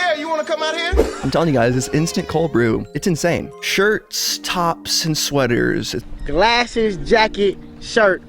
Yeah, you want to come out here? I'm telling you guys, this instant cold brew, it's insane. Shirts, tops, and sweaters. Glasses, jacket, shirt.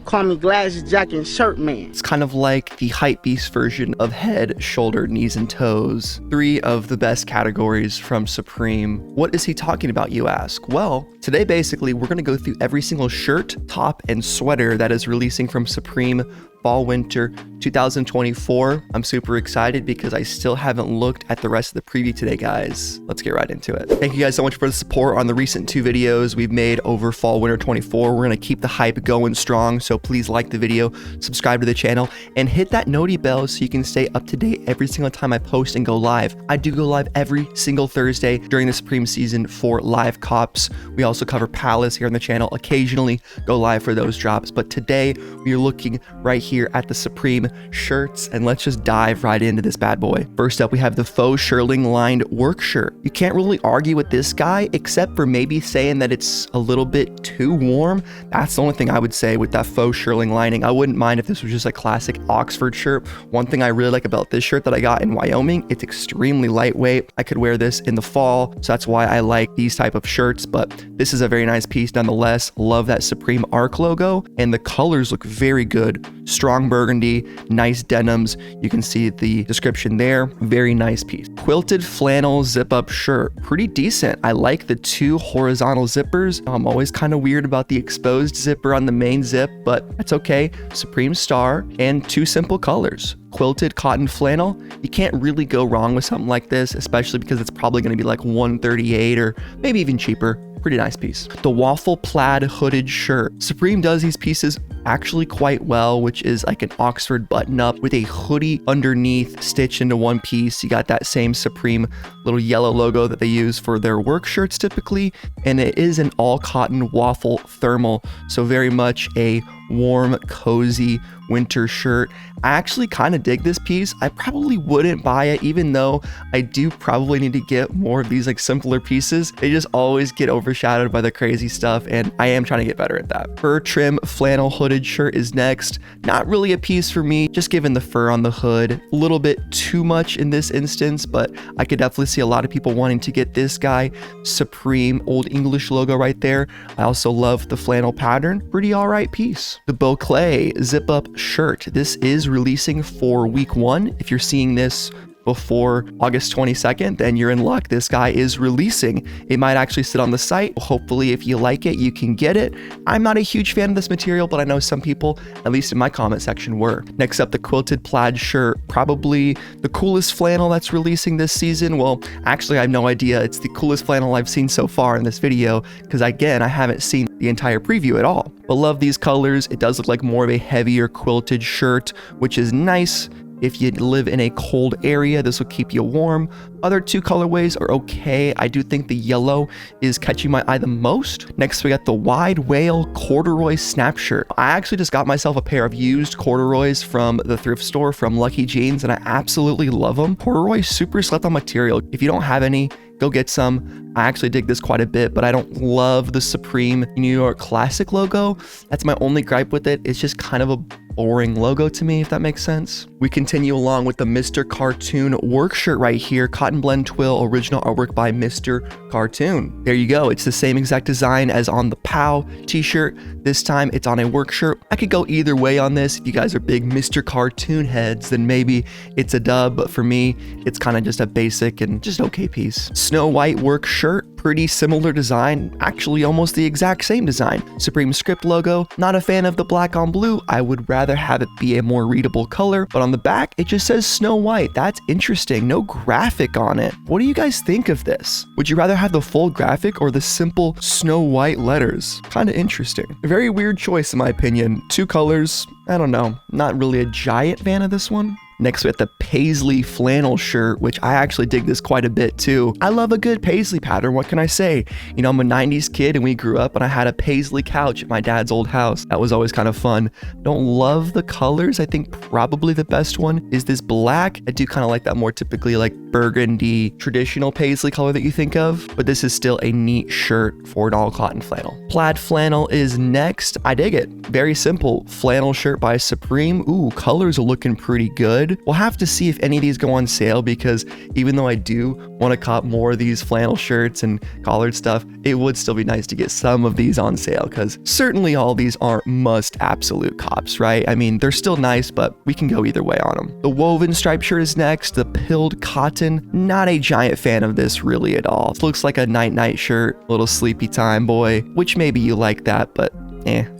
Call me glasses, jacket, and shirt man. It's kind of like the hypebeast version of head, shoulder, knees, and toes. 3 of the best categories from Supreme. What is he talking about, you ask? Well, today basically we're gonna go through every single shirt, top, and sweater that is releasing from Supreme Fall Winter 2024. I'm super excited because I still haven't looked at the rest of the preview today, guys. Let's get right into it. Thank you guys so much for the support on the recent 2 videos we've made over Fall Winter 24. We're gonna keep the hype going strong, so please like the video, subscribe to the channel, and hit that noti bell so you can stay up to date every single time I post and go live. I do go live every single Thursday during the Supreme season for live cops. We also cover Palace here on the channel, occasionally go live for those drops, but today we are looking right here at the Supreme shirts, and let's just dive right into this bad boy. First up, we have the faux shirling lined work shirt. You can't really argue with this guy except for maybe saying that it's a little bit too warm. That's the only thing I would say with that faux shirling lining. I wouldn't mind if this was just a classic Oxford shirt. One thing I really like about this shirt that I got in Wyoming, it's extremely lightweight. I could wear this in the fall, so that's why I like these type of shirts, but this is a very nice piece nonetheless. Love that Supreme Arc logo, and the colors look very good. Strong burgundy, nice denims. You can see the description there. Very nice piece. Quilted flannel zip-up shirt. Pretty decent. I like the 2 horizontal zippers. I'm always kind of weird about the exposed zipper on the main zip, but that's okay. Supreme star and 2 simple colors. Quilted cotton flannel. You can't really go wrong with something like this, especially because it's probably going to be like $138 or maybe even cheaper. Pretty nice piece. The waffle plaid hooded shirt. Supreme does these pieces actually quite well, which is like an Oxford button up with a hoodie underneath stitched into one piece. You got that same Supreme little yellow logo that they use for their work shirts typically, and it is an all cotton waffle thermal, so very much a warm, cozy winter shirt. I actually kind of dig this piece. I probably wouldn't buy it, even though I do probably need to get more of these like simpler pieces. They just always get overshadowed by the crazy stuff, and I am trying to get better at that. Fur trim flannel hooded shirt is next. Not really a piece for me, just given the fur on the hood. A little bit too much in this instance, but I could definitely see a lot of people wanting to get this guy. Supreme Old English logo right there. I also love the flannel pattern. Pretty all right piece. The Beauclair zip up shirt. This is releasing for week 1. If you're seeing this before August 22nd, then you're in luck. This guy is releasing. It might actually sit on the site. Hopefully, if you like it, you can get it. I'm not a huge fan of this material, but I know some people, at least in my comment section, were. Next up, the quilted plaid shirt. Probably the coolest flannel that's releasing this season. Well, actually, I have no idea. It's the coolest flannel I've seen so far in this video, because again, I haven't seen the entire preview at all. But love these colors. It does look like more of a heavier quilted shirt, which is nice. If you live in a cold area, this will keep you warm. Other 2 colorways are okay. I do think the yellow is catching my eye the most. Next, we got the wide whale corduroy snap shirt. I actually just got myself a pair of used corduroys from the thrift store from Lucky Jeans, and I absolutely love them. Corduroy, super slept on material. If you don't have any, go get some. I actually dig this quite a bit, but I don't love the Supreme New York Classic logo. That's my only gripe with it. It's just kind of a boring logo to me, if that makes sense. We continue along with the Mr. Cartoon work shirt right here. Cotton blend twill, original artwork by Mr. Cartoon. There you go. It's the same exact design as on the POW t-shirt. This time it's on a work shirt. I could go either way on this. If you guys are big Mr. Cartoon heads, then maybe it's a dub, but for me, it's kind of just a basic and just okay piece. Snow White work shirt, pretty similar design, actually almost the exact same design. Supreme script logo. Not a fan of the black on blue. I would rather have it be a more readable color, but on the back it just says Snow White. That's interesting. No graphic on it. What do you guys think of this? Would you rather have the full graphic or the simple Snow White letters? Kind of interesting. A very weird choice in my opinion. 2 colors. I don't know. Not really a giant fan of this one. Next, we have the paisley flannel shirt, which I actually dig this quite a bit too. I love a good paisley pattern. What can I say? You know, I'm a 90s kid and we grew up and I had a paisley couch at my dad's old house. That was always kind of fun. Don't love the colors. I think probably the best one is this black. I do kind of like that more typically like burgundy traditional paisley color that you think of, but this is still a neat shirt for an all cotton flannel. Plaid flannel is next. I dig it. Very simple flannel shirt by Supreme. Ooh, colors are looking pretty good. good. We'll have to see if any of these go on sale, because even though I do want to cop more of these flannel shirts and collared stuff, it would still be nice to get some of these on sale, because certainly all these aren't must absolute cops, right? I mean, they're still nice, but we can go either way on them. The woven striped shirt is next. The pilled cotton, not a giant fan of this really at all. It looks like a night shirt, little sleepy time boy, which maybe you like that, but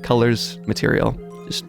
colors, material, just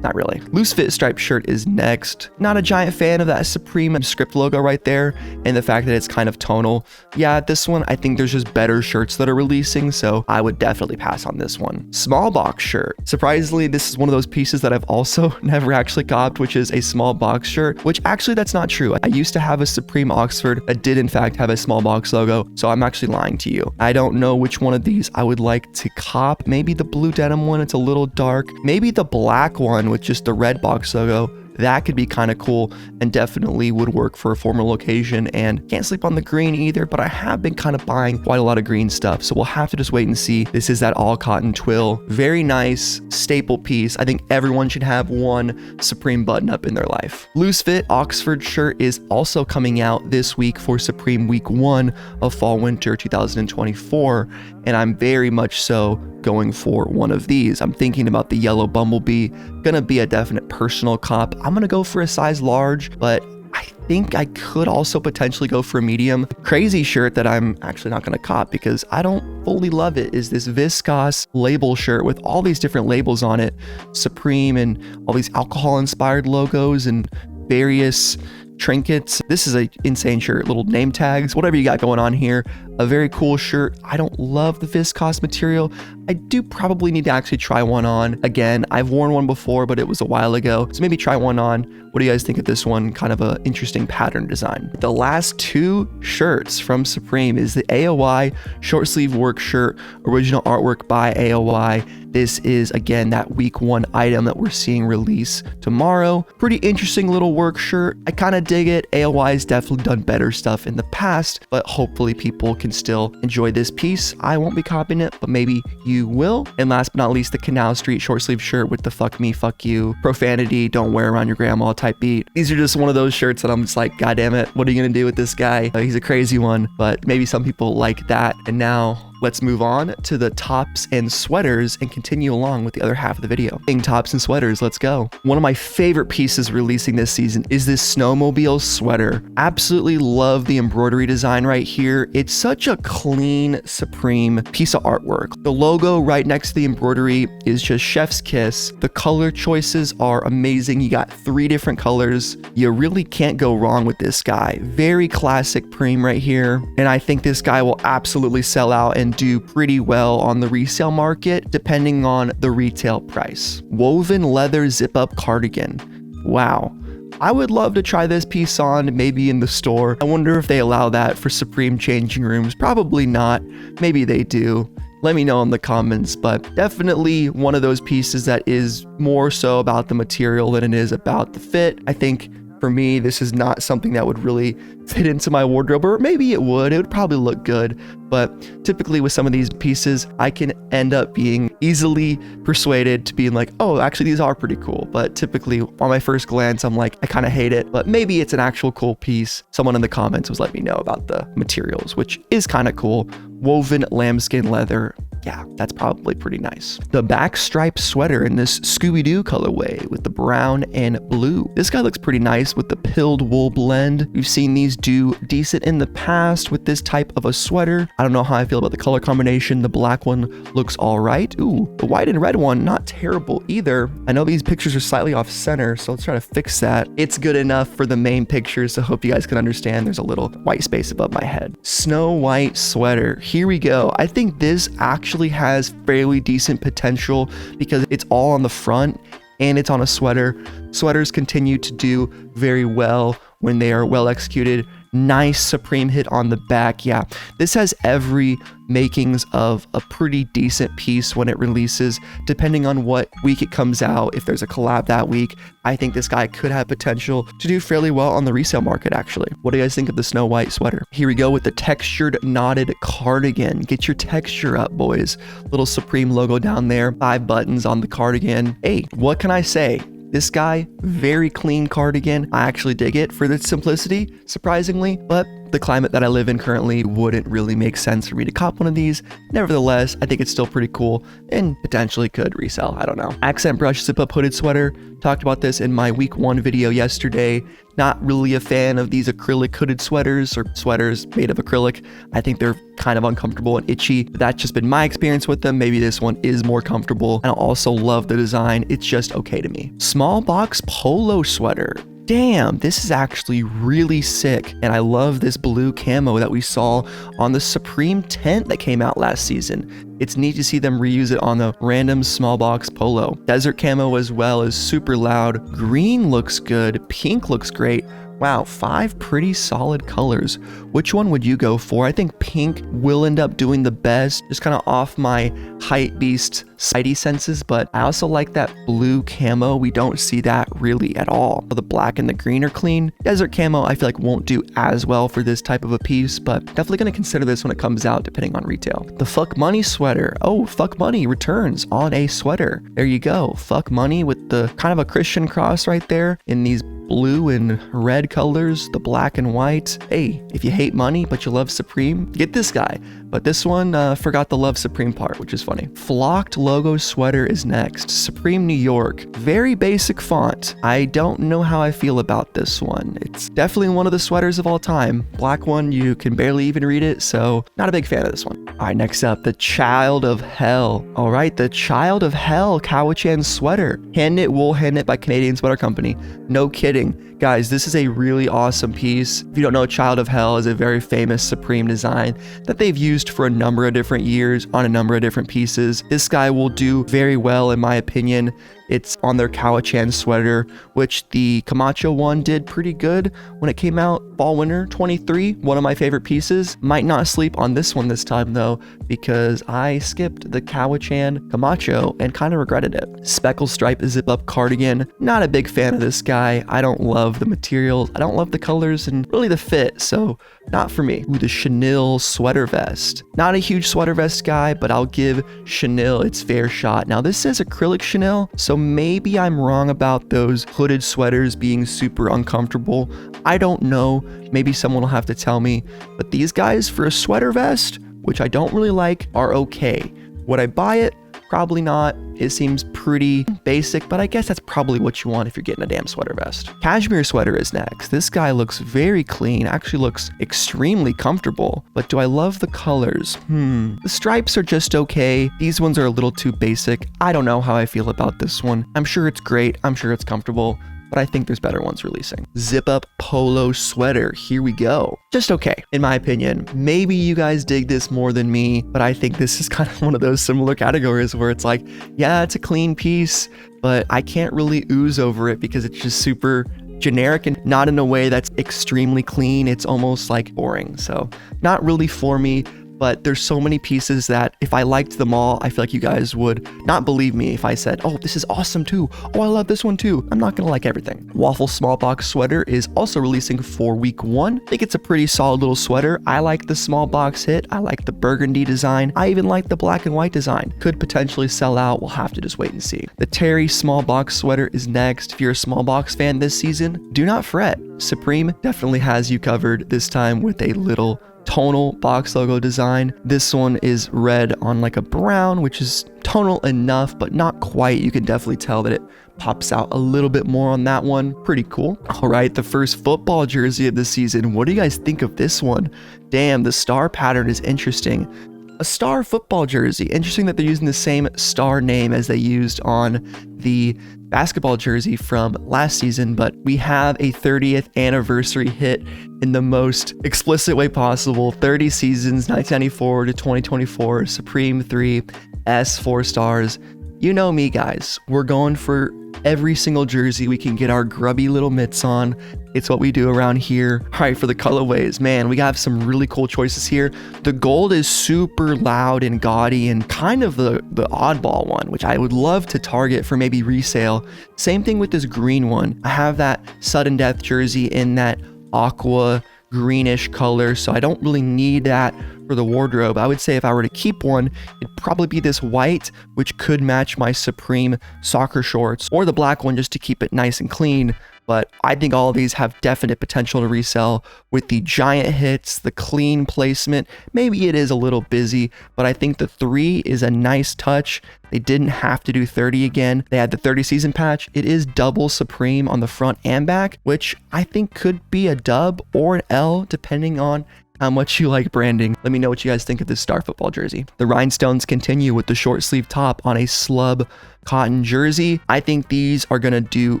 not really. Loose fit striped shirt is next. Not a giant fan of that Supreme script logo right there, and the fact that it's kind of tonal. Yeah, this one, I think there's just better shirts that are releasing, so I would definitely pass on this one. Small box shirt. Surprisingly, this is one of those pieces that I've also never actually copped, which is a small box shirt, which actually that's not true. I used to have a Supreme Oxford that did in fact have a small box logo, so I'm actually lying to you. I don't know which one of these I would like to cop. Maybe the blue denim one, it's a little dark. Maybe the black one with just the red box logo. That could be kind of cool and definitely would work for a formal occasion. And can't sleep on the green either, but I have been kind of buying quite a lot of green stuff, so we'll have to just wait and see. This is that all cotton twill. Very nice staple piece. I think everyone should have one Supreme button up in their life. Loose fit Oxford shirt is also coming out this week for Supreme week 1 of fall winter 2024, and I'm very much so going for one of these. I'm thinking about the yellow bumblebee. Gonna be a definite personal cop. I'm gonna go for a size large, but I think I could also potentially go for a medium. Crazy shirt that I'm actually not gonna cop because I don't fully love it is this viscose label shirt with all these different labels on it. Supreme and all these alcohol inspired logos and various trinkets. This is a insane shirt, little name tags, whatever you got going on here. A very cool shirt. I don't love the viscose material. I do probably need to actually try one on. Again, I've worn one before, but it was a while ago, so maybe try one on. What do you guys think of this one? Kind of an interesting pattern design. The last two shirts from Supreme is the AOI short sleeve work shirt, original artwork by AOI. This is, again, that week 1 item that we're seeing release tomorrow. Pretty interesting little work shirt. I kind of dig it. AOI's definitely done better stuff in the past, but hopefully people can still enjoy this piece. I won't be copying it, but maybe you will. And last but not least, the Canal Street short sleeve shirt with the fuck me, fuck you, profanity, don't wear around your grandma type beat. These are just one of those shirts that I'm just like, God damn it, what are you gonna do with this guy? He's a crazy one, but maybe some people like that. And now let's move on to the tops and sweaters and continue along with the other half of the video. Tops and sweaters, let's go. One of my favorite pieces releasing this season is this snowmobile sweater. Absolutely love the embroidery design right here. It's such a clean Supreme piece of artwork. The logo right next to the embroidery is just chef's kiss. The color choices are amazing. You got 3 different colors. You really can't go wrong with this guy. Very classic Supreme right here. And I think this guy will absolutely sell out and do pretty well on the resale market depending on the retail price. Woven leather zip up cardigan. Wow. I would love to try this piece on, maybe in the store. I wonder if they allow that for Supreme changing rooms. Probably not. Maybe they do. Let me know in the comments, but definitely one of those pieces that is more so about the material than it is about the fit. I think for me, this is not something that would really fit into my wardrobe, or maybe it would probably look good. But typically with some of these pieces, I can end up being easily persuaded to being like, oh, actually these are pretty cool. But typically on my first glance, I'm like, I kind of hate it, but maybe it's an actual cool piece. Someone in the comments was letting me know about the materials, which is kind of cool. Woven lambskin leather. Yeah, that's probably pretty nice. The back stripe sweater in this Scooby-Doo colorway with the brown and blue. This guy looks pretty nice with the pilled wool blend. We've seen these do decent in the past with this type of a sweater. I don't know how I feel about the color combination. The black one looks all right. Ooh, the white and red one, not terrible either. I know these pictures are slightly off center, so let's try to fix that. It's good enough for the main pictures, so hope you guys can understand. There's a little white space above my head. Snow white sweater. Here we go. I think this actually has fairly decent potential because it's all on the front and it's on a sweater. Sweaters continue to do very well when they are well executed. Nice Supreme hit on the back. Yeah, this has every makings of a pretty decent piece when it releases, depending on what week it comes out. If there's a collab that week, I think this guy could have potential to do fairly well on the resale market, actually. What do you guys think of the snow white sweater? Here we go with the textured knotted cardigan. Get your texture up, boys. Little Supreme logo down there, 5 buttons on the cardigan. Hey, what can I say? This guy, very clean cardigan. I actually dig it for its simplicity, surprisingly, but the climate that I live in currently wouldn't really make sense for me to cop one of these. Nevertheless, I think it's still pretty cool and potentially could resell. I don't know. Accent brush zip-up hooded sweater. Talked about this in my week 1 video yesterday. Not really a fan of these acrylic hooded sweaters or sweaters made of acrylic. I think they're kind of uncomfortable and itchy. That's just been my experience with them. Maybe this one is more comfortable. And I also love the design. It's just okay to me. Small box polo sweater. Damn, this is actually really sick. And I love this blue camo that we saw on the Supreme tent that came out last season. It's neat to see them reuse it on the random small box polo. Desert camo as well is super loud. Green looks good. Pink looks great. Wow, 5 pretty solid colors. Which one would you go for? I think pink will end up doing the best, just kind of off my hype beast sighty senses, but I also like that blue camo. We don't see that really at all. The black and the green are clean. Desert camo I feel like won't do as well for this type of a piece, but definitely going to consider this when it comes out depending on retail. The Fuck Money sweater. Oh, Fuck Money returns on a sweater. There you go. Fuck Money with the kind of a Christian cross right there in these blue and red colors, the black and white. Hey, if you hate money but you love Supreme, get this guy. But this one forgot the love Supreme part, which is funny. Flocked logo sweater is next. Supreme New York. Very basic font. I don't know how I feel about this one. It's definitely one of the sweaters of all time. Black one, you can barely even read it, so not a big fan of this one. All right, next up, the Child of Hell. All right, the Child of Hell Cowichan sweater. Hand knit wool, hand knit by Canadian Sweater Company. No kidding. Guys, this is a really awesome piece. If you don't know, Child of Hell is a very famous Supreme design that they've used for a number of different years on a number of different pieces. This guy will do very well in my opinion. It's on their Cowichan sweater, which the Camacho one did pretty good when it came out fall winter 23. One of my favorite pieces. Might not sleep on this one this time though, because I skipped the Cowichan Camacho and kind of regretted it. Speckle stripe zip up cardigan. Not a big fan of this guy. I don't love the materials. I don't love the colors and really the fit, so not for me. Ooh, the Chanel sweater vest. Not a huge sweater vest guy, but I'll give Chanel its fair shot. Now this says acrylic Chanel, so maybe I'm wrong about those hooded sweaters being super uncomfortable. I don't know. Maybe someone will have to tell me. But these guys for a sweater vest, which I don't really like, are okay. Would I buy it? Probably not. It seems pretty basic, but I guess that's probably what you want if you're getting a damn sweater vest. Cashmere sweater is next. This guy looks very clean, actually looks extremely comfortable, but do I love the colors? The stripes are just okay. These ones are a little too basic. I don't know how I feel about this one. I'm sure it's great. I'm sure it's comfortable, but I think there's better ones releasing. Zip up polo sweater. Here we go. Just okay, in my opinion. Maybe you guys dig this more than me, but I think this is kind of one of those similar categories where it's like, yeah, it's a clean piece, but I can't really ooze over it because it's just super generic and not in a way that's extremely clean. It's almost like boring. So not really for me. But there's so many pieces that if I liked them all, I feel like you guys would not believe me if I said, oh, this is awesome too. Oh, I love this one too. I'm not gonna like everything. Waffle small box sweater is also releasing for week 1. I think it's a pretty solid little sweater. I like the small box hit. I like the burgundy design. I even like the black and white design. Could potentially sell out. We'll have to just wait and see. The Terry small box sweater is next. If you're a small box fan this season, do not fret. Supreme definitely has you covered, this time with a little tonal box logo design. This one is red on like a brown, which is tonal enough, but not quite. You can definitely tell that it pops out a little bit more on that one. Pretty cool. All right, the first football jersey of the season. What do you guys think of this one? Damn, the star pattern is interesting. A star football jersey. Interesting that they're using the same star name as they used on the basketball jersey from last season, but we have a 30th anniversary hit in the most explicit way possible. 30 seasons, 1994 to 2024, Supreme 3, S 4 stars. You know me, guys. We're going for every single jersey we can get our grubby little mitts on. It's what we do around here. All right, for the colorways, man, we got some really cool choices here. The gold is super loud and gaudy and kind of the oddball one, which I would love to target for maybe resale. Same thing with this green one. I have that sudden death jersey in that aqua greenish color, so I don't really need that for the wardrobe. I would say if I were to keep one, it'd probably be this white, which could match my Supreme soccer shorts, or the black one just to keep it nice and clean. But I think all of these have definite potential to resell with the giant hits, the clean placement. Maybe it is a little busy, but I think the 3 is a nice touch. They didn't have to do 30 again. They had the 30 season patch. It is double Supreme on the front and back, which I think could be a dub or an L depending on how much you like branding. Let me know what you guys think of this Star Football jersey. The rhinestones continue with the short sleeve top on a slub cotton jersey. I think these are gonna do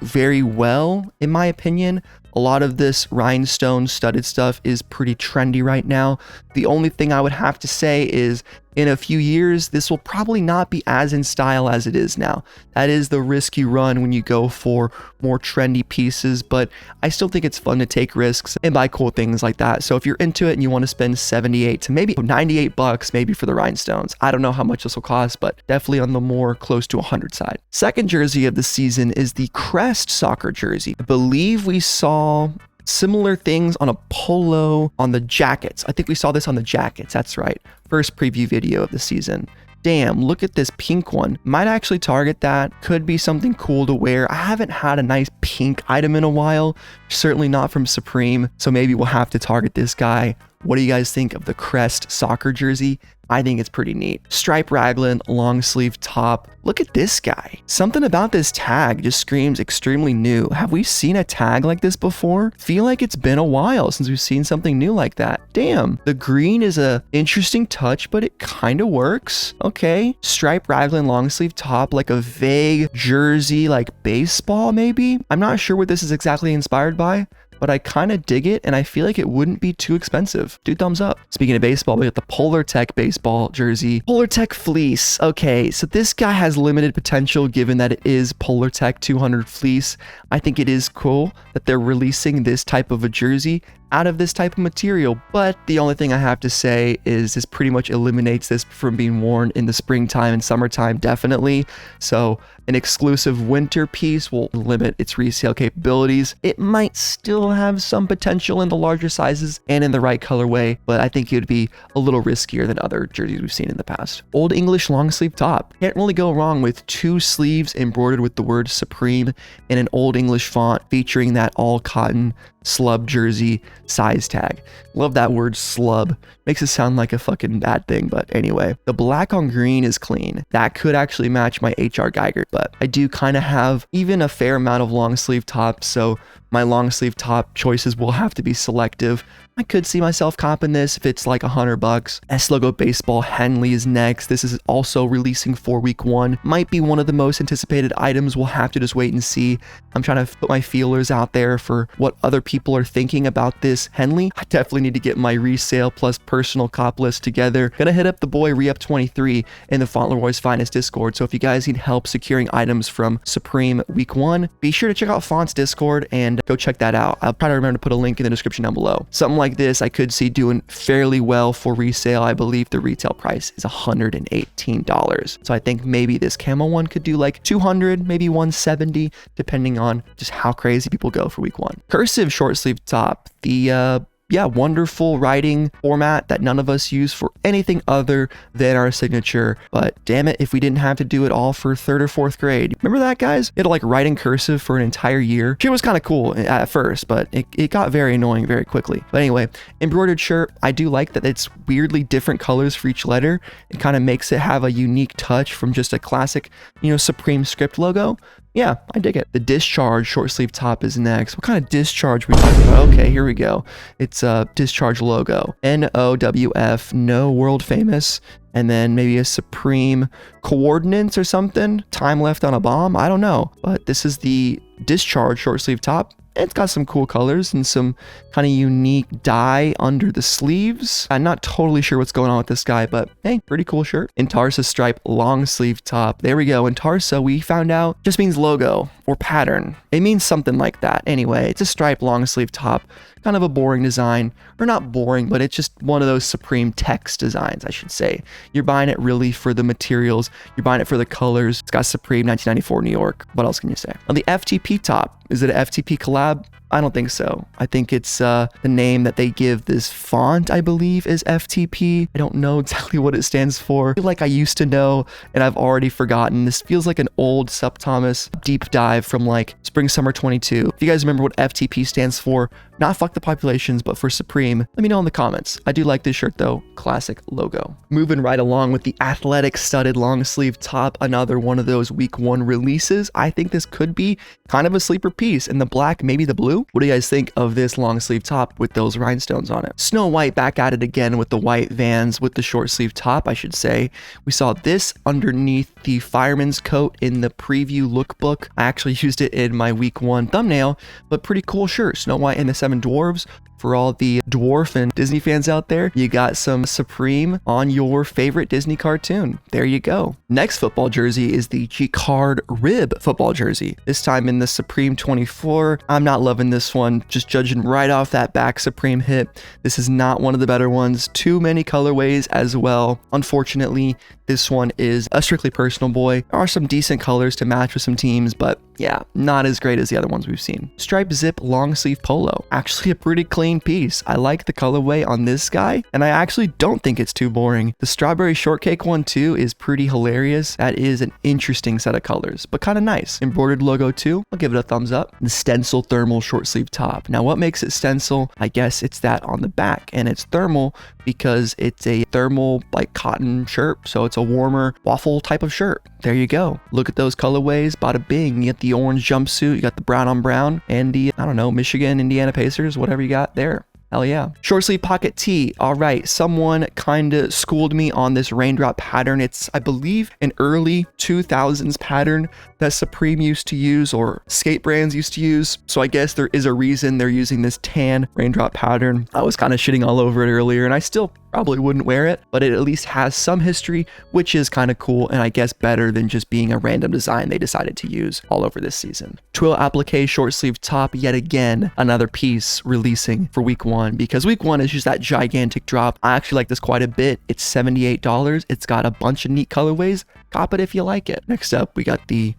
very well, in my opinion. A lot of this rhinestone studded stuff is pretty trendy right now. The only thing I would have to say is in a few years, this will probably not be as in style as it is now. That is the risk you run when you go for more trendy pieces, but I still think it's fun to take risks and buy cool things like that. So if you're into it and you want to spend 78 to maybe 98 bucks maybe for the rhinestones, I don't know how much this will cost, but definitely on the more close to 100 side. Second jersey of the season is the Crest soccer jersey. I believe we saw similar things on a polo on the jackets. I think we saw this on the jackets. That's right. First preview video of the season. Damn, look at this pink one. Might actually target that. Could be something cool to wear. I haven't had a nice pink item in a while. Certainly not from Supreme. So maybe we'll have to target this guy. What do you guys think of the Crest soccer jersey? I think it's pretty neat. Stripe raglan, long sleeve top. Look at this guy. Something about this tag just screams extremely new. Have we seen a tag like this before? Feel like it's been a while since we've seen something new like that. Damn. The green is a interesting touch, but it kind of works. Okay. Stripe raglan, long sleeve top, like a vague jersey, like baseball maybe? I'm not sure what this is exactly inspired by, but I kind of dig it, and I feel like it wouldn't be too expensive. Do thumbs up. Speaking of baseball, we got the Polar Tech baseball jersey. Polar Tech fleece. Okay, so this guy has limited potential given that it is Polar Tech 200 fleece. I think it is cool that they're releasing this type of a jersey out of this type of material, but the only thing I have to say is this pretty much eliminates this from being worn in the springtime and summertime, definitely. So an exclusive winter piece will limit its resale capabilities. It might still have some potential in the larger sizes and in the right colorway, but I think it would be a little riskier than other jerseys we've seen in the past. Old English long sleeve top. Can't really go wrong with 2 sleeves embroidered with the word Supreme in an Old English font featuring that all cotton slub jersey size tag. Love that word slub. Makes it sound like a fucking bad thing, but anyway. The black on green is clean. That could actually match my HR Geiger, but I do kind of have even a fair amount of long sleeve tops, so my long sleeve top choices will have to be selective. I could see myself copping this if it's like $100. S Logo Baseball Henley is next. This is also releasing for week 1. Might be one of the most anticipated items. We'll have to just wait and see. I'm trying to put my feelers out there for what other people are thinking about this Henley. I definitely need to get my resale plus personal cop list together. Gonna hit up the boy Reup23 in the Fauntleroy's Finest Discord. So if you guys need help securing items from Supreme week 1, be sure to check out Font's Discord and go check that out. I'll try to remember to put a link in the description down below. Something like this I could see doing fairly well for resale. I believe the retail price is $118. So I think maybe this camo one could do like 200, maybe 170, depending on just how crazy people go for week 1. Cursive short sleeve top. The wonderful writing format that none of us use for anything other than our signature. But damn it, if we didn't have to do it all for 3rd or 4th grade. Remember that, guys? You had to like write in cursive for an entire year. It was kind of cool at first, but it got very annoying very quickly. But anyway, embroidered shirt. I do like that it's weirdly different colors for each letter. It kind of makes it have a unique touch from just a classic, Supreme script logo. Yeah, I dig it. The discharge short sleeve top is next. What kind of discharge are we talking about? Okay, here we go. It's a discharge logo. NOWF, no world famous. And then maybe a Supreme coordinates or something. Time left on a bomb. I don't know. But this is the discharge short sleeve top. It's got some cool colors and some kind of unique dye under the sleeves. I'm not totally sure what's going on with this guy, but hey, pretty cool shirt. Intarsia stripe long sleeve top. There we go. Intarsia, we found out, just means logo or pattern. It means something like that. Anyway, it's a stripe long sleeve top. Kind of a boring design, or not boring, but it's just one of those Supreme text designs, I should say. You're buying it really for the materials. You're buying it for the colors. It's got Supreme 1994 New York. What else can you say? On the FTP top, is it an FTP collab? I don't think so. I think it's the name that they give this font, I believe, is FTP. I don't know exactly what it stands for. I feel like I used to know and I've already forgotten. This feels like an old SupThomas deep dive from like spring summer 22. If you guys remember what FTP stands for, not fuck the populations, but for Supreme, let me know in the comments. I do like this shirt though. Classic logo. Moving right along with the athletic studded long sleeve top, another one of those week 1 releases. I think this could be kind of a sleeper piece in the black, maybe the blue. What do you guys think of this long sleeve top with those rhinestones on it? Snow White back at it again with the white Vans with the short sleeve top, I should say. We saw this underneath the fireman's coat in the preview lookbook. I actually used it in my week 1 thumbnail, but pretty cool shirt. Snow White and the 7 Dwarves. For all the dwarf and Disney fans out there, you got some Supreme on your favorite Disney cartoon. There you go. Next football jersey is the G-Card Rib football jersey. This time in the Supreme 24. I'm not loving this one. Just judging right off that back Supreme hit. This is not one of the better ones. Too many colorways as well. Unfortunately, this one is a strictly personal boy. There are some decent colors to match with some teams, but yeah, not as great as the other ones we've seen. Stripe zip long sleeve polo. Actually a pretty clean piece. I like the colorway on this guy, and I actually don't think it's too boring. The strawberry shortcake one too is pretty hilarious. That is an interesting set of colors, but kind of nice. Embroidered logo too. I'll give it a thumbs up. The stencil thermal short sleeve top. Now what makes it stencil? I guess it's that on the back, and it's thermal because it's a thermal like cotton shirt, so it's a warmer waffle type of shirt. There you go. Look at those colorways. Bada bing. You get the orange jumpsuit, you got the brown on brown, and the, I don't know, Michigan, Indiana Pacers, whatever you got there. Hell yeah. Short sleeve pocket tee. All right. Someone kind of schooled me on this raindrop pattern. It's, I believe, an early 2000s pattern that Supreme used to use or skate brands used to use. So I guess there is a reason they're using this tan raindrop pattern. I was kind of shitting all over it earlier, and I still probably wouldn't wear it, but it at least has some history, which is kind of cool, and I guess better than just being a random design they decided to use all over this season. Twill applique short sleeve top, yet again, another piece releasing for week 1, because week 1 is just that gigantic drop. I actually like this quite a bit. It's $78. It's got a bunch of neat colorways. Cop it if you like it. Next up, we got the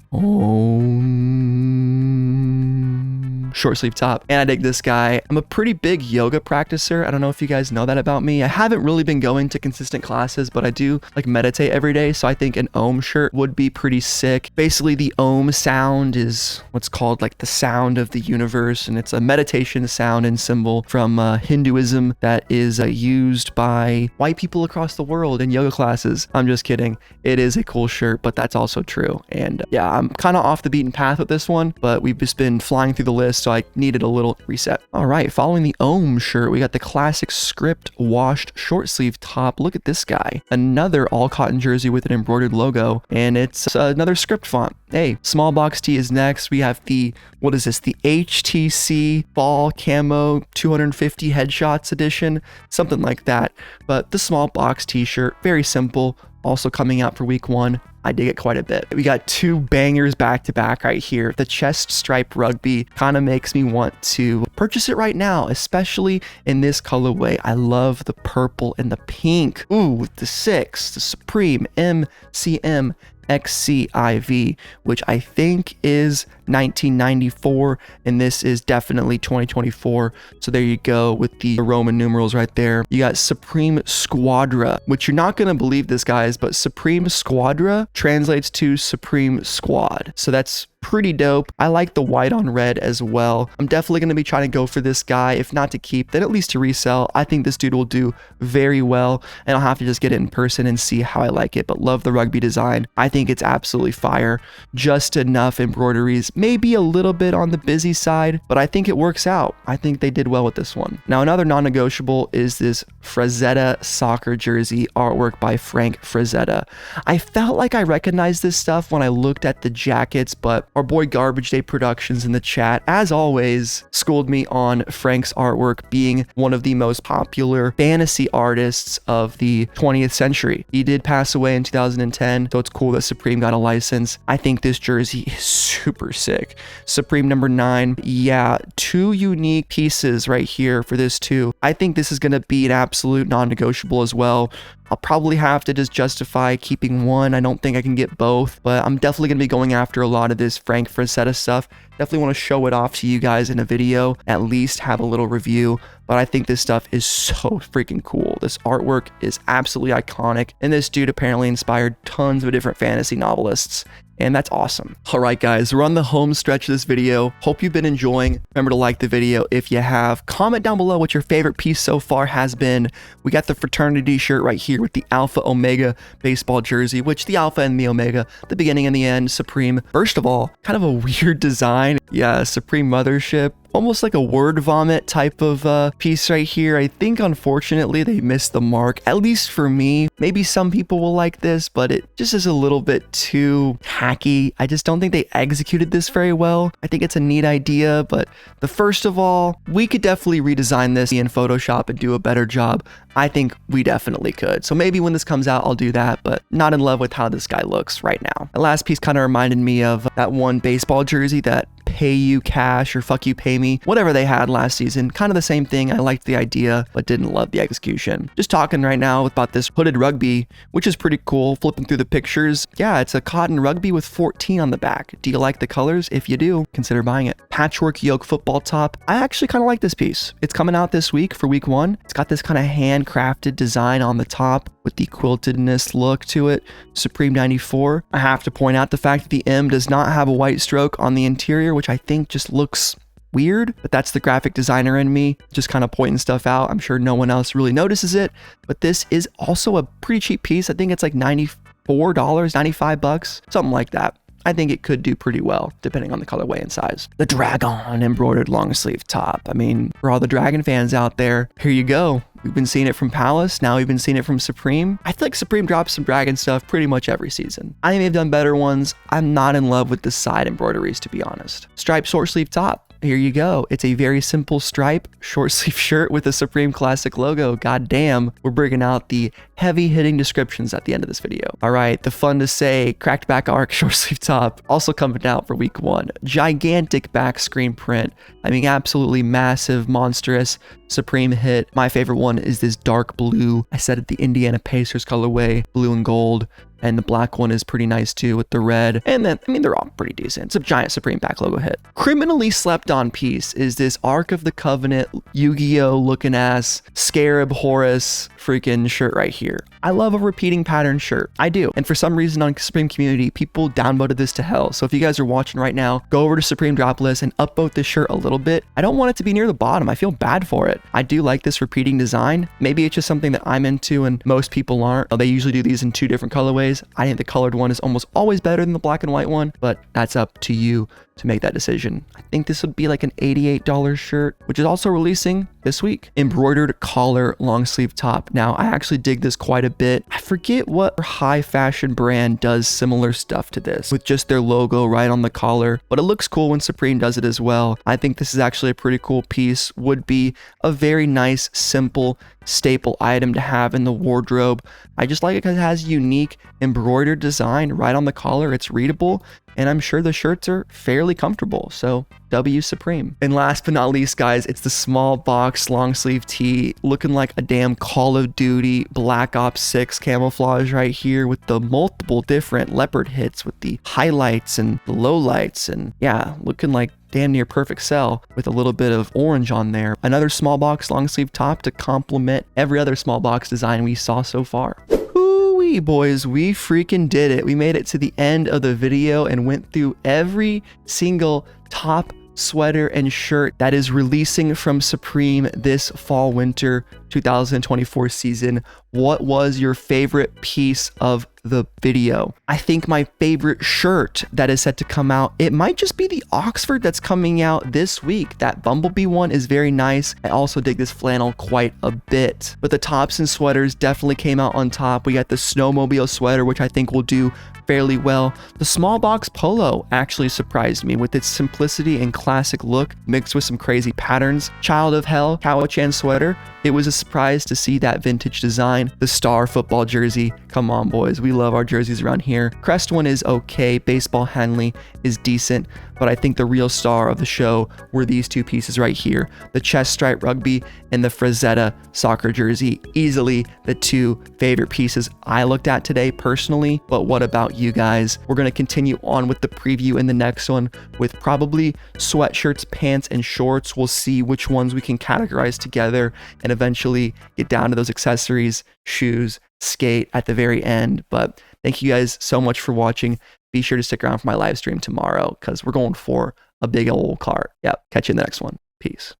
short sleeve top, and I dig this guy. I'm a pretty big yoga practicer. I don't know if you guys know that about me. I haven't really been going to consistent classes, but I do like meditate every day, so I think an Om shirt would be pretty sick. Basically, the Om sound is what's called like the sound of the universe, and it's a meditation sound and symbol from Hinduism that is used by white people across the world in yoga classes. I'm just kidding. It is a cool shirt, but that's also true. And yeah, I'm kind of off the beaten path with this one, but we've just been flying through the list, so I needed a little reset. All right, following the Om shirt, we got the classic script washed short sleeve top. Look at this guy. Another all cotton jersey with an embroidered logo, and it's another script font. Hey, small box tee is next. We have the, what is this? The HTC fall camo 250 headshots edition, something like that. But the small box t-shirt, very simple, also coming out for week 1. I dig it quite a bit. We got 2 bangers back to back right here. The chest stripe rugby kind of makes me want to purchase it right now, especially in this colorway. I love the purple and the pink. Ooh, with the 6, the Supreme MCM XCIV, which I think is 1994, and this is definitely 2024. So there you go with the Roman numerals right there. You got Supreme Squadra, which you're not going to believe this, guys, but Supreme Squadra translates to Supreme Squad. So that's pretty dope. I like the white on red as well. I'm definitely going to be trying to go for this guy, if not to keep, then at least to resell. I think this dude will do very well, and I'll have to just get it in person and see how I like it, but love the rugby design. I think it's absolutely fire. Just enough embroideries, maybe a little bit on the busy side, but I think it works out. I think they did well with this one. Now, another non-negotiable is this Frazetta soccer jersey artwork by Frank Frazetta. I felt like I recognized this stuff when I looked at the jackets, but our boy Garbage Day Productions in the chat, as always, schooled me on Frank's artwork being one of the most popular fantasy artists of the 20th century. He did pass away in 2010, so it's cool that Supreme got a license. I think this jersey is super sick. Supreme number 9, yeah, 2 unique pieces right here for this too. I think this is going to be an absolute non-negotiable as well. I'll probably have to just justify keeping one. I don't think I can get both, but I'm definitely going to be going after a lot of this Frank Frazetta stuff. Definitely want to show it off to you guys in a video, at least have a little review. But I think this stuff is so freaking cool. This artwork is absolutely iconic, and this dude apparently inspired tons of different fantasy novelists. And that's awesome. All right, guys, we're on the home stretch of this video. Hope you've been enjoying. Remember to like the video if you have. Comment down below what your favorite piece so far has been. We got the fraternity shirt right here with the Alpha Omega baseball jersey, which the Alpha and the Omega, the beginning and the end, Supreme. First of all, kind of a weird design. Yeah, Supreme Mothership. Almost like a word vomit type of piece right here. I think, unfortunately, they missed the mark, at least for me. Maybe some people will like this, but it just is a little bit too hacky. I just don't think they executed this very well. I think it's a neat idea, but first of all, we could definitely redesign this in Photoshop and do a better job. I think we definitely could. So maybe when this comes out, I'll do that, but not in love with how this guy looks right now. The last piece kind of reminded me of that one baseball jersey, that pay you cash or fuck you pay me, whatever they had last season. Kind of the same thing. I liked the idea, but didn't love the execution. Just talking right now about this hooded rugby, which is pretty cool. Flipping through the pictures. Yeah, it's a cotton rugby with 14 on the back. Do you like the colors? If you do, consider buying it. Patchwork yoke football top. I actually kind of like this piece. It's coming out this week for week 1. It's got this kind of handcrafted design on the top with the quiltedness look to it. Supreme 94. I have to point out the fact that the M does not have a white stroke on the interior, which I think just looks weird, but that's the graphic designer in me just kind of pointing stuff out. I'm sure no one else really notices it, but this is also a pretty cheap piece. I think it's like $94, $95, something like that. I think it could do pretty well, depending on the colorway and size. The Dragon embroidered long sleeve top. I mean, for all the Dragon fans out there, here you go. We've been seeing it from Palace. Now we've been seeing it from Supreme. I feel like Supreme drops some Dragon stuff pretty much every season. I think they've done better ones. I'm not in love with the side embroideries, to be honest. Striped short sleeve top. Here you go. It's a very simple stripe short sleeve shirt with a Supreme Classic logo. God damn, we're bringing out the heavy hitting descriptions at the end of this video. All right, the fun to say cracked back arc short sleeve top also coming out for week 1. Gigantic back screen print. I mean, absolutely massive, monstrous Supreme hit. My favorite one is this dark blue. I said it, the Indiana Pacers colorway, blue and gold. And the black one is pretty nice too with the red. And then, I mean, they're all pretty decent. It's a giant Supreme back logo hit. Criminally slept on piece is this Ark of the Covenant, Yu-Gi-Oh looking ass, Scarab Horus freaking shirt right here. I love a repeating pattern shirt. I do. And for some reason on Supreme community, people downvoted this to hell. So if you guys are watching right now, go over to Supreme Drop List and upvote this shirt a little bit. I don't want it to be near the bottom. I feel bad for it. I do like this repeating design. Maybe it's just something that I'm into and most people aren't. They usually do these in 2 different colorways. I think the colored one is almost always better than the black and white one, but that's up to you to make that decision. I think this would be like an $88 shirt, which is also releasing this week. Embroidered collar long sleeve top. Now, I actually dig this quite a bit. I forget what high fashion brand does similar stuff to this with just their logo right on the collar, but it looks cool when Supreme does it as well. I think this is actually a pretty cool piece. Would be a very nice, simple staple item to have in the wardrobe. I just like it because it has unique embroidered design right on the collar. It's readable, and I'm sure the shirts are fairly comfortable. So W Supreme. And last but not least, guys, it's the small box long sleeve tee looking like a damn Call of Duty Black Ops 6 camouflage right here with the multiple different leopard hits with the highlights and the lowlights, and yeah, looking like damn near perfect cell with a little bit of orange on there. Another small box long sleeve top to complement every other small box design we saw so far. Woo-wee, boys, we freaking did it. We made it to the end of the video and went through every single top, sweater, and shirt that is releasing from Supreme this fall winter 2024 season. What was your favorite piece of the video? I think my favorite shirt that is set to come out, it might just be the Oxford that's coming out this week. That Bumblebee one is very nice. I also dig this flannel quite a bit, but the tops and sweaters definitely came out on top. We got the snowmobile sweater, which I think will do fairly well. The small box polo actually surprised me with its simplicity and classic look mixed with some crazy patterns. Child of Hell Cowichan sweater, it was a surprise to see that vintage design. The Star football jersey, come on boys, we love our jerseys around here. Crest one is okay. Baseball Henley is decent, but I think the real star of the show were these two pieces right here, the chest stripe rugby and the Frazetta soccer jersey. Easily the two favorite pieces I looked at today personally, but what about you guys? We're going to continue on with the preview in the next one with probably sweatshirts, pants, and shorts. We'll see which ones we can categorize together and eventually get down to those accessories, shoes, skate at the very end. But thank you guys so much for watching. Be sure to stick around for my live stream tomorrow because we're going for a big old cart. Yep. Catch you in the next one. Peace.